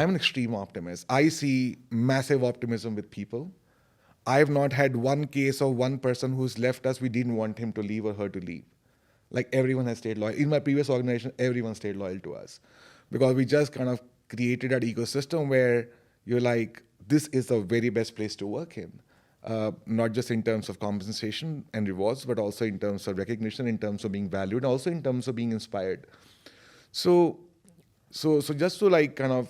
I'm an extreme optimist. I see massive optimism with people. I've not had one case of one person who's left us, we didn't want him to leave or her to leave. Like everyone has stayed loyal. In my previous organization, everyone stayed loyal to us because we just kind of created an ecosystem where you're like, this is the very best place to work in. Not just in terms of compensation and rewards, but also in terms of recognition, in terms of being valued, also in terms of being inspired. So, so just to like kind of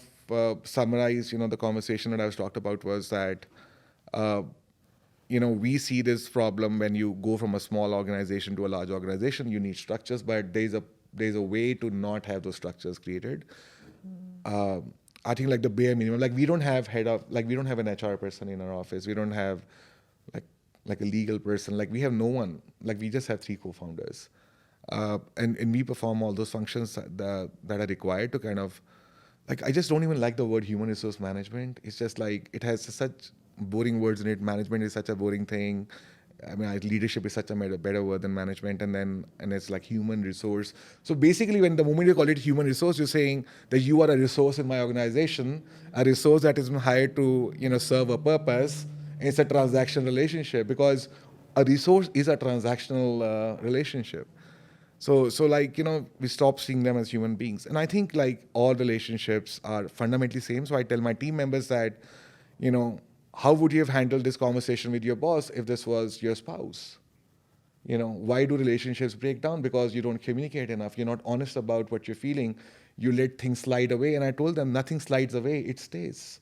summarize, the conversation that I was talked about was that, uh, we see this problem when you go from a small organization to a large organization. You need structures, but there's a way to not have those structures created. Uh, I think like the bare minimum, like we don't have an HR person in our office. We don't have like like a legal person. Like we have no one. Like we just have three co-founders, and we perform all those functions that are required to kind of like I just don't even like the word human resource management. It's just like it has such boring words in it. Management is such a boring thing. I mean, leadership is such a better word than management, and it's like human resource. So basically, when the moment you call it human resource, you're saying that you are a resource in my organization, a resource that is hired to serve a purpose. And it's a transaction relationship because a resource is a transactional relationship. So like we stop seeing them as human beings, and I think like all relationships are fundamentally same. So I tell my team members that, you know, how would you have handled this conversation with your boss if this was your spouse? Why do relationships break down? Because you don't communicate enough. You're not honest about what you're feeling. You let things slide away. And I told them nothing slides away. It stays.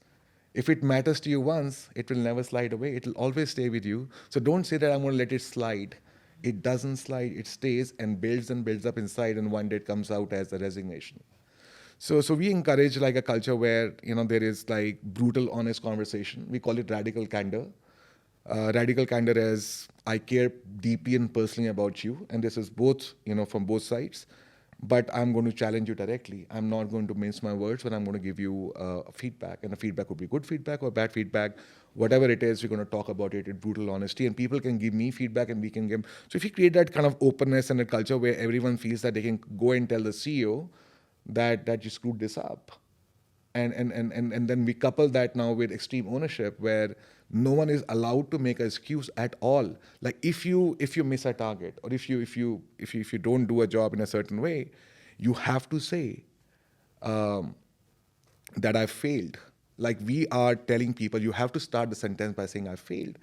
If it matters to you once, it will never slide away. It will always stay with you. So don't say that I'm going to let it slide. It doesn't slide. It stays and builds up inside. And one day it comes out as a resignation. So we encourage like a culture where there is like brutal, honest conversation. We call it radical candor. Radical candor is I care deeply and personally about you, and this is both from both sides. But I'm going to challenge you directly. I'm not going to mince my words, but I'm going to give you feedback, and the feedback could be good feedback or bad feedback, whatever it is. We're going to talk about it in brutal honesty, and people can give me feedback, and we can give. So if you create that kind of openness and a culture where everyone feels that they can go and tell the CEO that you screwed this up, and then we couple that now with extreme ownership where no one is allowed to make an excuse at all. Like if you miss a target, or if you don't do a job in a certain way, you have to say um, that I failed. Like we are telling people, you have to start the sentence by saying I failed.